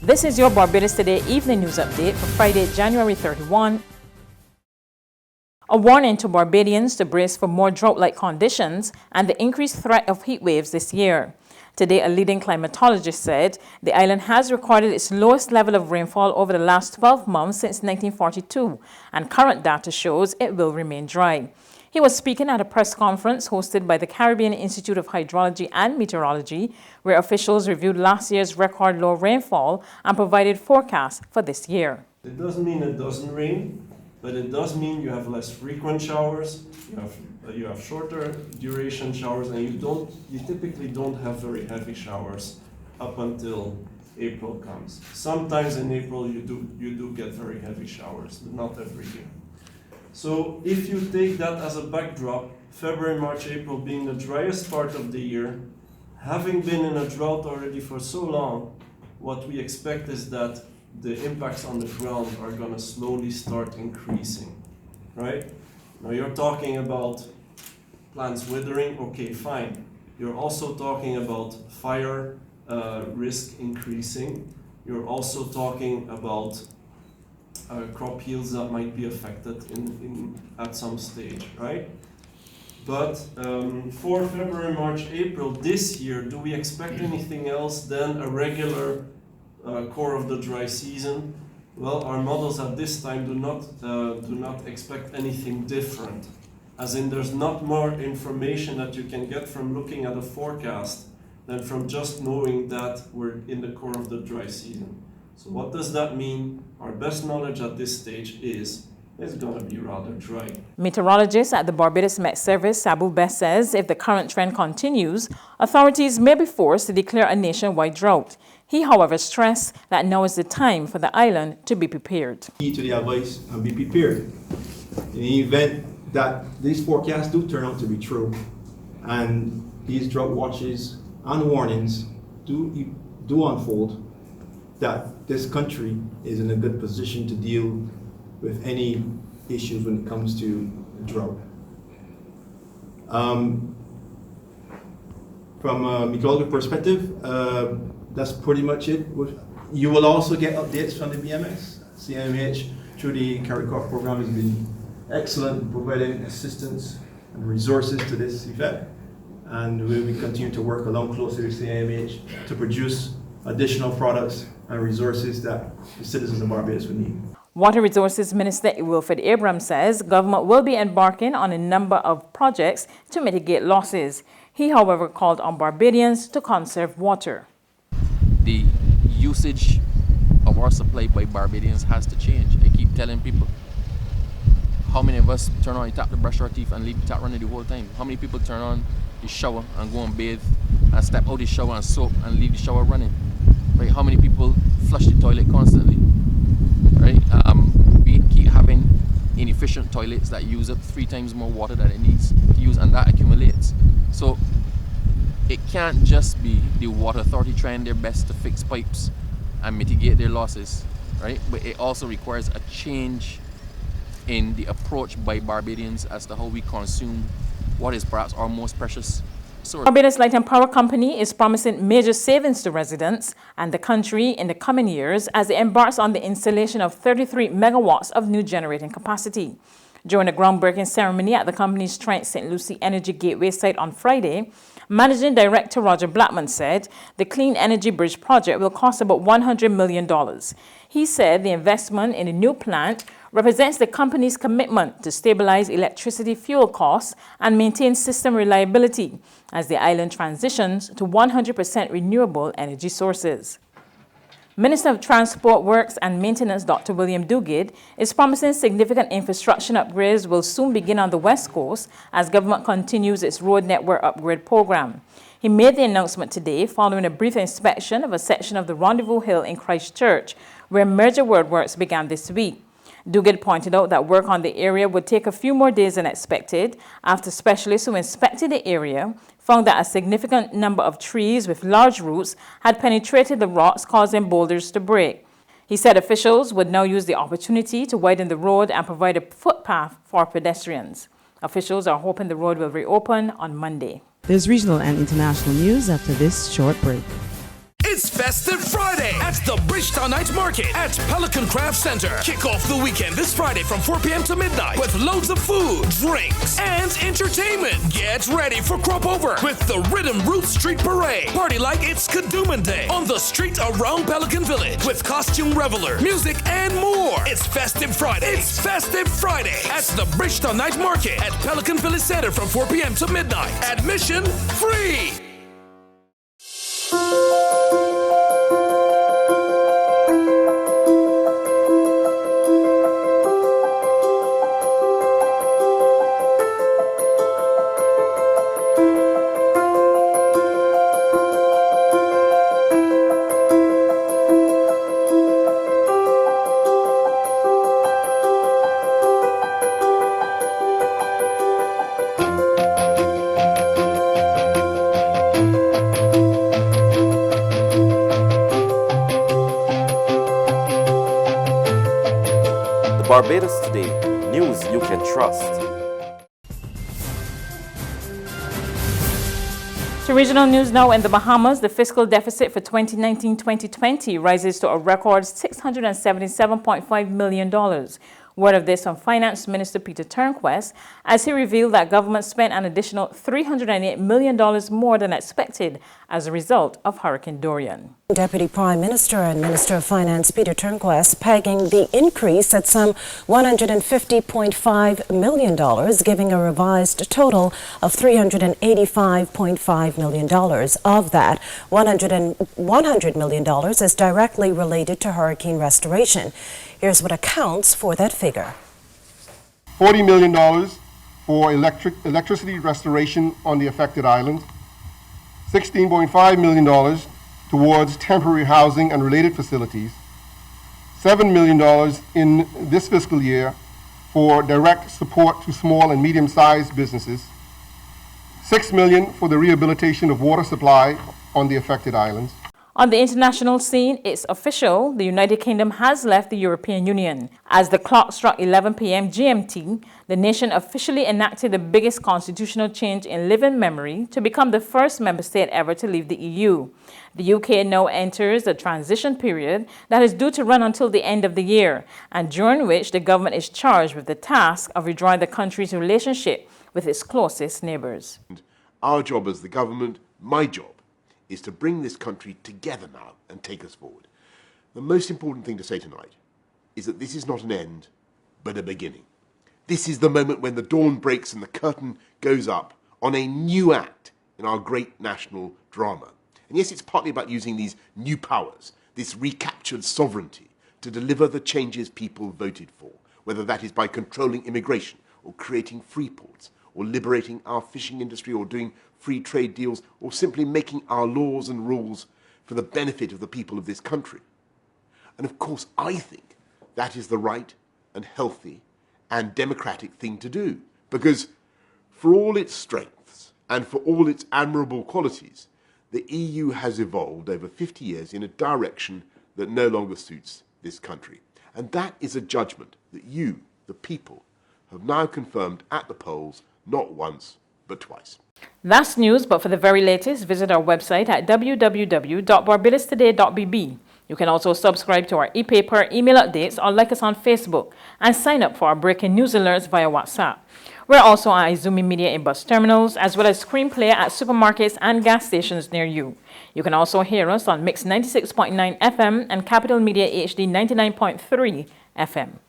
This is your Barbados Today evening news update for Friday, January 31. A warning to Barbadians to brace for more drought-like conditions and the increased threat of heat waves this year. Today, a leading climatologist said the island has recorded its lowest level of rainfall over the last 12 months since 1942, and current data shows it will remain dry. He was speaking at a press conference hosted by the Caribbean Institute of Hydrology and Meteorology, where officials reviewed last year's record low rainfall and provided forecasts for this year. It doesn't mean it doesn't rain, but it does mean you have less frequent showers, you have shorter duration showers, and you typically don't have very heavy showers up until April comes. Sometimes in April you do get very heavy showers, but not every year. So if you take that as a backdrop, February, March, April being the driest part of the year, having been in a drought already for so long, what we expect is that the impacts on the ground are going to slowly start increasing, right? Now you're talking about plants withering, okay, fine. You're also talking about fire risk increasing. You're also talking about crop yields that might be affected at some stage, right? But for February, March, April this year, do we expect anything else than a regular core of the dry season? Well, our models at this time do not expect anything different. As in, there's not more information that you can get from looking at a forecast than from just knowing that we're in the core of the dry season. So what does that mean? Our best knowledge at this stage is it's going to be rather dry. Meteorologist at the Barbados Met Service, Sabu Best, says if the current trend continues, authorities may be forced to declare a nationwide drought. He, however, stressed that now is the time for the island to be prepared. Key to the advice and be prepared. In the event that these forecasts do turn out to be true, and these drought watches and warnings do unfold, that this country is in a good position to deal with any issues when it comes to drought. From a meteorological perspective, that's pretty much it. You will also get updates from the BMS. CMH through the CARICOF program has been excellent in providing assistance and resources to this effect. And we will continue to work along closely with CMH to produce additional products and resources that the citizens of Barbados would need. Water Resources Minister Wilfred Abrams says government will be embarking on a number of projects to mitigate losses. He, however, called on Barbadians to conserve water. The usage of our supply by Barbadians has to change. I keep telling people, how many of us turn on the tap to brush our teeth and leave the tap running the whole time? How many people turn on the shower and go and bathe and step out the shower and soap and leave the shower running? Right? How many people flush the toilet constantly? Right? We keep having inefficient toilets that use up 3 times more water than it needs to use, and that accumulates. So it can't just be the water authority trying their best to fix pipes and mitigate their losses, right? But it also requires a change in the approach by Barbadians as to how we consume what is perhaps our most precious source. Barbados Light and Power Company is promising major savings to residents and the country in the coming years as it embarks on the installation of 33 megawatts of new generating capacity. During a groundbreaking ceremony at the company's Trent St. Lucie Energy Gateway site on Friday, Managing Director Roger Blackman said the Clean Energy Bridge project will cost about $100 million. He said the investment in a new plant represents the company's commitment to stabilize electricity fuel costs and maintain system reliability as the island transitions to 100% renewable energy sources. Minister of Transport, Works and Maintenance Dr. William Duguid is promising significant infrastructure upgrades will soon begin on the West Coast as government continues its road network upgrade program. He made the announcement today following a brief inspection of a section of the Rendezvous Hill in Christchurch, where major roadworks began this week. Duguid pointed out that work on the area would take a few more days than expected after specialists who inspected the area found that a significant number of trees with large roots had penetrated the rocks, causing boulders to break. He said officials would now use the opportunity to widen the road and provide a footpath for pedestrians. Officials are hoping the road will reopen on Monday. There's regional and international news after this short break. It's It's Festive Friday at the Bridgetown Night Market at Pelican Craft Center. Kick off the weekend this Friday from 4 p.m. to midnight with loads of food, drinks, and entertainment. Get ready for Crop Over with the Rhythm Roots Street Parade. Party like it's Kadooman Day on the street around Pelican Village with costume reveler, music, and more. It's Festive Friday. It's Festive Friday at the Bridgetown Night Market at Pelican Village Center from 4 p.m. to midnight. Admission free. Barbados Today, news you can trust. To regional news now in the Bahamas, the fiscal deficit for 2019-2020 rises to a record $677.5 million. Word of this from Finance Minister Peter Turnquest as he revealed that government spent an additional $308 million more than expected as a result of Hurricane Dorian. Deputy Prime Minister and Minister of Finance Peter Turnquest pegging the increase at some $150.5 million, giving a revised total of $385.5 million. Of that, $100 million is directly related to hurricane restoration. Here's what accounts for that figure. $40 million for electricity restoration on the affected island, $16.5 million towards temporary housing and related facilities, $7 million in this fiscal year for direct support to small and medium-sized businesses, $6 million for the rehabilitation of water supply on the affected islands. On the international scene, it's official. The United Kingdom has left the European Union. As the clock struck 11 p.m. GMT, the nation officially enacted the biggest constitutional change in living memory to become the first member state ever to leave the EU. The UK now enters a transition period that is due to run until the end of the year, and during which the government is charged with the task of redrawing the country's relationship with its closest neighbours. Our job as the government, my job, is to bring this country together now and take us forward. The most important thing to say tonight is that this is not an end, but a beginning. This is the moment when the dawn breaks and the curtain goes up on a new act in our great national drama. And yes, it's partly about using these new powers, this recaptured sovereignty, to deliver the changes people voted for, whether that is by controlling immigration or creating free ports or liberating our fishing industry or doing free trade deals, or simply making our laws and rules for the benefit of the people of this country. And of course, I think that is the right and healthy and democratic thing to do, because for all its strengths and for all its admirable qualities, the EU has evolved over 50 years in a direction that no longer suits this country. And that is a judgment that you, the people, have now confirmed at the polls, not once, but twice. That's news, but for the very latest, visit our website at www.barbadostoday.bb. You can also subscribe to our e-paper, email updates, or like us on Facebook, and sign up for our breaking news alerts via WhatsApp. We're also on Izumi Media in bus terminals, as well as screenplay at supermarkets and gas stations near you. You can also hear us on Mix 96.9 FM and Capital Media HD 99.3 FM.